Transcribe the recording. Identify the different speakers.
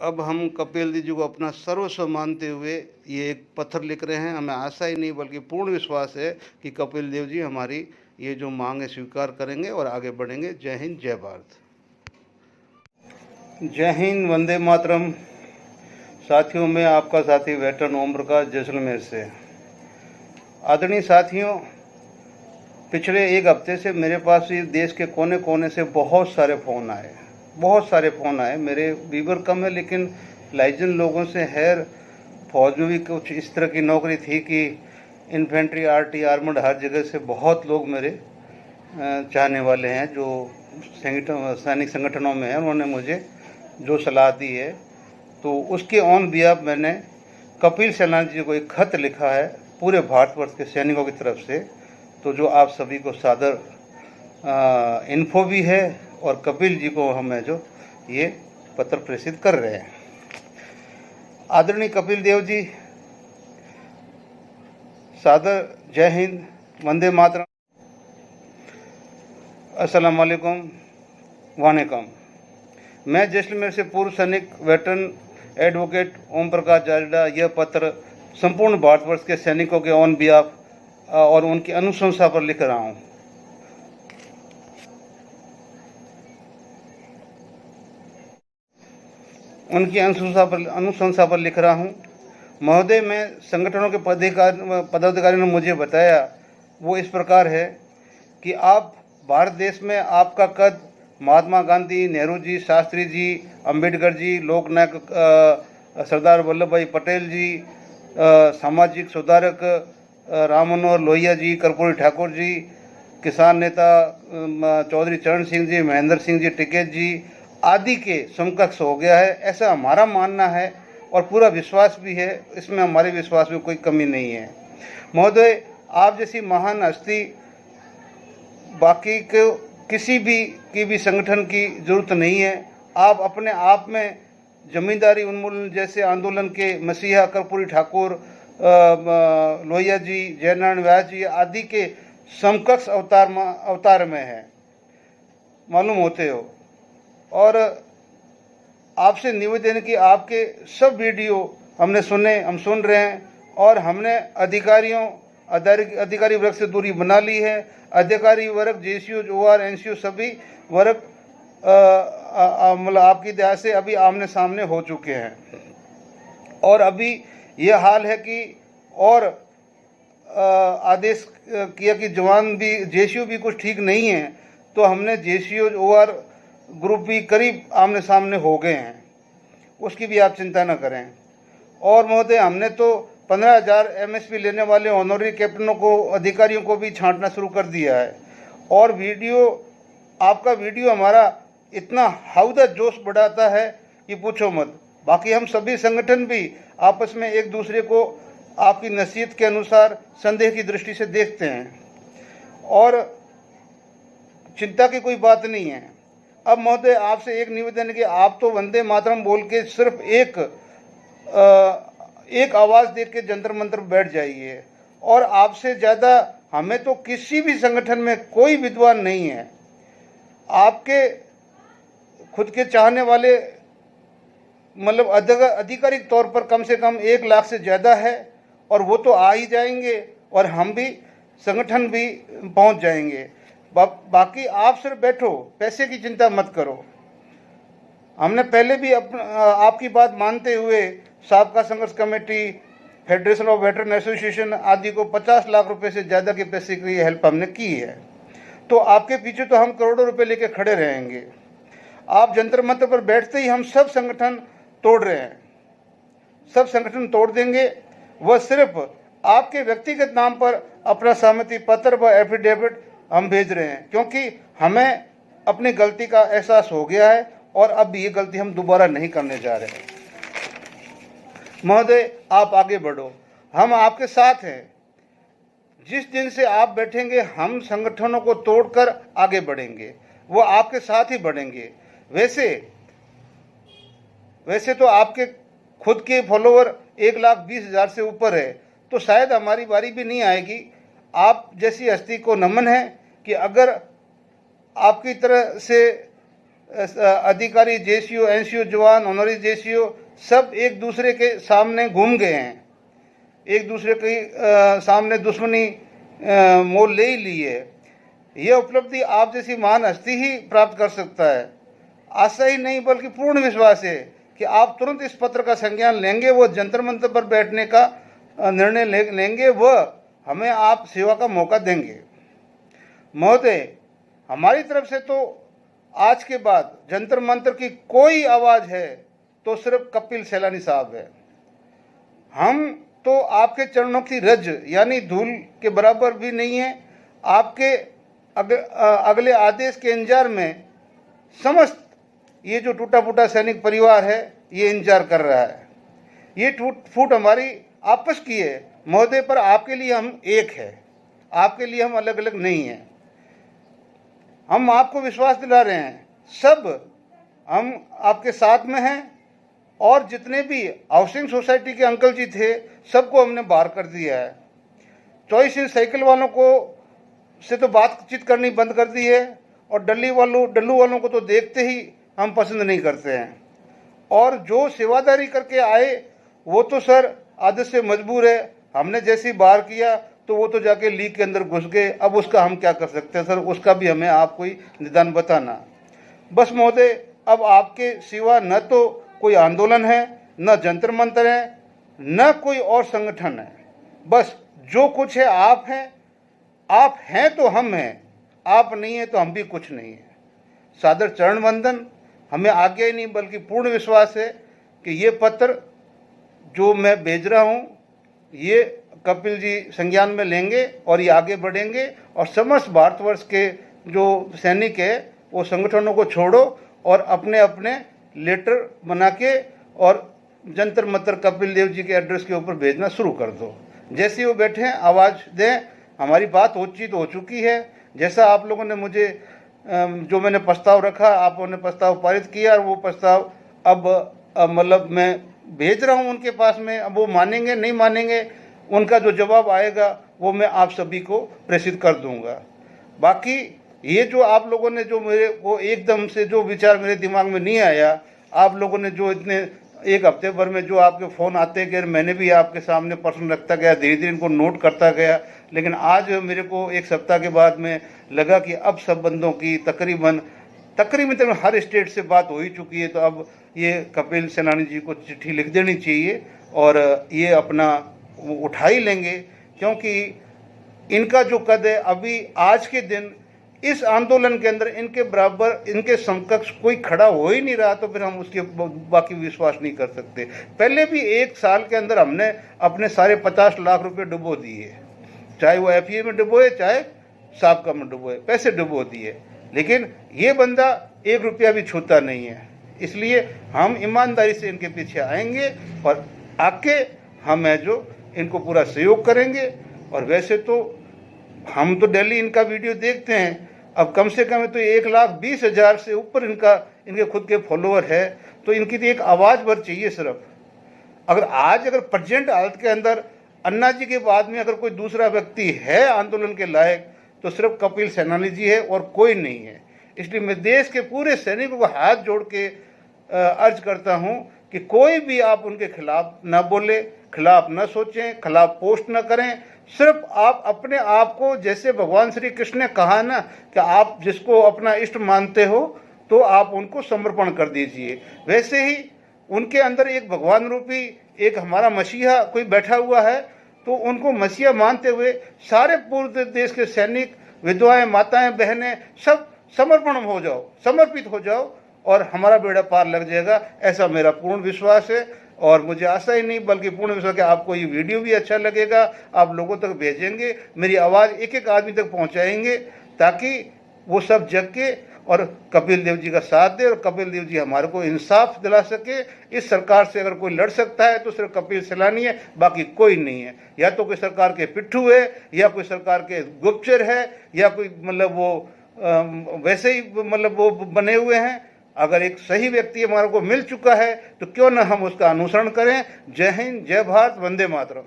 Speaker 1: अब हम कपिल जी को अपना सर्वस्व मानते हुए ये एक पत्र लिख रहे हैं। हमें आशा ही नहीं बल्कि पूर्ण विश्वास है कि कपिल देव जी हमारी ये जो मांग है स्वीकार करेंगे और आगे बढ़ेंगे। जय हिंद, जय भारत। जय हिंद, वंदे मातरम। साथियों, मैं आपका साथी वेटरन ओम प्रकाश जैसलमेर से। आदरणीय साथियों, पिछले एक हफ्ते से मेरे पास ये देश के कोने कोने से बहुत सारे फ़ोन आए। मेरे वीवर कम है, लेकिन लाइजन लोगों से है। फौज में भी कुछ इस तरह की नौकरी थी कि इन्फेंट्री, आरटी, आर्मड, हर जगह से बहुत लोग मेरे चाहने वाले हैं जो सैनिक संगठनों में हैं। उन्होंने मुझे जो सलाह दी है, तो उसके ऑन बिहाफ मैंने कपिल सेनानी जी को एक खत लिखा है पूरे भारतवर्ष के सैनिकों की तरफ से। तो जो आप सभी को सादर इन्फो भी है और कपिल जी को हमें जो ये पत्र प्रेषित कर रहे हैं। आदरणीय कपिल देव जी, सादर जय हिंद, वंदे मातरम, अस्सलाम वालेकुम, वालेकुम। मैं जैसलमेर से पूर्व सैनिक वेटरन एडवोकेट ओम प्रकाश जाजड़ा यह पत्र संपूर्ण भारतवर्ष के सैनिकों के ऑन बिहाफ और उनकी अनुशंसा पर लिख रहा हूँ। महोदय, मैं संगठनों के पदाधिकारियों ने मुझे बताया, वो इस प्रकार है कि आप भारत देश में आपका कद महात्मा गांधी, नेहरू जी, शास्त्री जी, अंबेडकर जी, लोकनायक सरदार वल्लभ भाई पटेल जी, सामाजिक सुधारक राम मनोहर लोहिया जी, कर्पूरी ठाकुर जी, किसान नेता चौधरी चरण सिंह जी, महेंद्र सिंह जी, टिकैत जी आदि के समकक्ष हो गया है, ऐसा हमारा मानना है और पूरा विश्वास भी है। इसमें हमारे विश्वास में कोई कमी नहीं है। महोदय, आप जैसी महान हस्ती बाकी को किसी भी संगठन की जरूरत नहीं है। आप अपने आप में जमींदारी उन्मूलन जैसे आंदोलन के मसीहा कर्पूरी ठाकुर, लोहिया जी, जयनारायण व्यास जी आदि के समकक्ष अवतार में है, मालूम होते हो। और आपसे निवेदन है कि आपके सब वीडियो हमने सुने, हम सुन रहे हैं और हमने अधिकारी वर्ग से दूरी बना ली है। अधिकारी वर्ग, जेसीओ, ओआर, एनसीओ सभी वर्ग मतलब आपकी दया से अभी आमने सामने हो चुके हैं। और अभी यह हाल है कि और आदेश किया कि जवान भी, जेसीओ भी कुछ ठीक नहीं है, तो हमने जेसीओ ओआर ग्रुप भी करीब आमने सामने हो गए हैं, उसकी भी आप चिंता न करें। और महोदय, हमने तो 15,000 एमएसपी लेने वाले ऑनरी कैप्टनों को, अधिकारियों को भी छांटना शुरू कर दिया है। और आपका वीडियो हमारा इतना हौदा जोश बढ़ाता है कि पूछो मत। बाकी हम सभी संगठन भी आपस में एक दूसरे को आपकी नसीहत के अनुसार संदेह की दृष्टि से देखते हैं और चिंता की कोई बात नहीं है। अब महोदय, आपसे एक निवेदन है कि आप तो वंदे मातरम बोल के सिर्फ एक आवाज़ दे के जंतर मंतर बैठ जाइए। और आपसे ज़्यादा हमें तो किसी भी संगठन में कोई विद्वान नहीं है। आपके खुद के चाहने वाले मतलब आधिकारिक तौर पर कम से कम 1 लाख से ज़्यादा है, और वो तो आ ही जाएंगे और हम भी संगठन भी पहुंच जाएंगे। बाकी आप सिर्फ बैठो, पैसे की चिंता मत करो। हमने पहले भी आपकी बात मानते हुए साबका संघर्ष committee, federation of veteran association आदि को 50 लाख रुपए से ज़्यादा के पैसे की हेल्प हमने की है। तो आपके पीछे तो हम करोड़ों रुपए लेके खड़े रहेंगे। आप जंतर मंतर पर बैठते ही हम सब संगठन तोड़ रहे हैं, सब संगठन तोड़ देंगे। वह सिर्फ आपके व्यक्तिगत नाम पर अपना सहमति पत्र व एफिडेविट हम भेज रहे हैं, क्योंकि हमें अपनी गलती का एहसास हो गया है और अब ये गलती हम दोबारा नहीं करने जा रहे हैं। महोदय, आप आगे बढ़ो, हम आपके साथ हैं। जिस दिन से आप बैठेंगे, हम संगठनों को तोड़कर आगे बढ़ेंगे, वो आपके साथ ही बढ़ेंगे। वैसे तो आपके खुद के फॉलोवर 1,20,000 से ऊपर है, तो शायद हमारी बारी भी नहीं आएगी। आप जैसी हस्ती को नमन है कि अगर आपकी तरह से अधिकारी, जेसीओ, एनसीओ जवान, ऑनरी जेसीओ सब एक दूसरे के सामने घूम गए हैं, एक दूसरे के सामने दुश्मनी मोल ले ही ली है। यह उपलब्धि आप जैसी महान हस्ती ही प्राप्त कर सकता है। आशा ही नहीं बल्कि पूर्ण विश्वास है कि आप तुरंत इस पत्र का संज्ञान लेंगे, वो जंतर मंतर पर बैठने का निर्णय लेंगे, वह हमें आप सेवा का मौका देंगे। महोदय, हमारी तरफ से तो आज के बाद जंतर मंतर की कोई आवाज़ है तो सिर्फ कपिल सैलानी साहब है। हम तो आपके चरणों की रज यानी धूल के बराबर भी नहीं है। आपके अगले आदेश के इंतजार में समस्त ये जो टूटा फूटा सैनिक परिवार है ये इंतजार कर रहा है। ये टूट फूट हमारी आपस की है महोदय, पर आपके लिए हम एक है, आपके लिए हम अलग अलग नहीं हैं। हम आपको विश्वास दिला रहे हैं, सब हम आपके साथ में हैं। और जितने भी हाउसिंग सोसाइटी के अंकल जी थे सबको हमने बाहर कर दिया है। चॉइस इन साइकिल वालों को से तो बातचीत करनी बंद कर दी है, और डल्लू वालों को तो देखते ही हम पसंद नहीं करते हैं। और जो सेवादारी करके आए वो तो सर आदत से मजबूर है। हमने जैसे बाहर किया तो वो तो जाके लीग के अंदर घुस गए। अब उसका हम क्या कर सकते हैं सर, उसका भी हमें आप कोई निदान बताना। बस महोदय, अब आपके सिवा न तो कोई आंदोलन है, न जंतर मंतर है, न कोई और संगठन है। बस जो कुछ है आप हैं, आप हैं तो हम हैं, आप नहीं हैं तो हम भी कुछ नहीं हैं। सादर चरण वंदन। हमें आज्ञा ही नहीं बल्कि पूर्ण विश्वास है कि ये पत्र जो मैं भेज रहा हूँ ये कपिल जी संज्ञान में लेंगे और ये आगे बढ़ेंगे। और समस्त भारतवर्ष के जो सैनिक है वो संगठनों को छोड़ो और अपने अपने लेटर बना के और जंतर मंतर कपिल देव जी के एड्रेस के ऊपर भेजना शुरू कर दो। जैसे वो बैठे हैं आवाज़ दें। हमारी बात उचित हो चुकी है। जैसा आप लोगों ने मुझे जो मैंने प्रस्ताव रखा, आप लोगों ने प्रस्ताव पारित किया, और वो प्रस्ताव अब मतलब मैं भेज रहा हूँ उनके पास में। अब वो मानेंगे नहीं मानेंगे, उनका जो जवाब आएगा वो मैं आप सभी को प्रेषित कर दूंगा। बाकी ये जो आप लोगों ने जो मेरे को एकदम से जो विचार मेरे दिमाग में नहीं आया, आप लोगों ने जो इतने एक हफ्ते भर में जो आपके फ़ोन आते गए, मैंने भी आपके सामने प्रश्न रखता गया, धीरे धीरे इनको नोट करता गया। लेकिन आज मेरे को एक सप्ताह के बाद में लगा कि अब सब बंदों की तकरीबन हर स्टेट से बात हो ही चुकी है। तो अब ये कपिल सैलानी जी को चिट्ठी लिख देनी चाहिए और ये अपना उठा ही लेंगे, क्योंकि इनका जो कद है अभी आज के दिन इस आंदोलन के अंदर इनके बराबर, इनके समकक्ष कोई खड़ा हो ही नहीं रहा। तो फिर हम उसके बाकी विश्वास नहीं कर सकते। पहले भी एक साल के अंदर हमने अपने सारे 50 लाख रुपए डुबो दिए, चाहे वो FA में डुबोए चाहे साबका में डुबोए, पैसे डुबो दिए। लेकिन ये बंदा 1 रुपया भी छूता नहीं है। इसलिए हम ईमानदारी से इनके पीछे आएंगे और आके हम है जो इनको पूरा सहयोग करेंगे। और वैसे तो हम तो डेली इनका वीडियो देखते हैं। अब कम से कम तो 1,20,000 से ऊपर इनके खुद के फॉलोअर है। तो इनकी तो एक आवाज़ भर चाहिए सिर्फ। अगर प्रेजेंट हालत के अंदर अन्ना जी के बाद में अगर कोई दूसरा व्यक्ति है आंदोलन के लायक तो सिर्फ कपिल सैलानी जी है और कोई नहीं है। इसलिए मैं देश के पूरे सैनिकों को हाथ जोड़ के अर्ज करता हूं कि कोई भी आप उनके खिलाफ न बोले, खिलाफ न सोचें, खिलाफ पोस्ट न करें। सिर्फ आप अपने आप को, जैसे भगवान श्री कृष्ण ने कहा ना कि आप जिसको अपना इष्ट मानते हो तो आप उनको समर्पण कर दीजिए, वैसे ही उनके अंदर एक भगवान रूपी एक हमारा मसीहा कोई बैठा हुआ है। तो उनको मसीहा मानते हुए सारे पूरे देश के सैनिक, विधवाएं, माताएं, बहनें सब समर्पित हो जाओ और हमारा बेड़ा पार लग जाएगा। ऐसा मेरा पूर्ण विश्वास है। और मुझे आशा ही नहीं बल्कि पूर्ण विश्वास कि आपको ये वीडियो भी अच्छा लगेगा, आप लोगों तक भेजेंगे, मेरी आवाज़ एक एक आदमी तक पहुंचाएंगे ताकि वो सब जग के और कपिल देव जी का साथ दे और कपिल देव जी हमारे को इंसाफ दिला सके। इस सरकार से अगर कोई लड़ सकता है तो सिर्फ कपिल सैलानी है, बाकी कोई नहीं है। या तो कोई सरकार के पिट्ठू है, या कोई सरकार के गुप्तचर है, या कोई मतलब वो वैसे ही मतलब वो बने हुए हैं। अगर एक सही व्यक्ति हमारे को मिल चुका है तो क्यों ना हम उसका अनुसरण करें। जय हिंद, जय भारत, वंदे मातरम।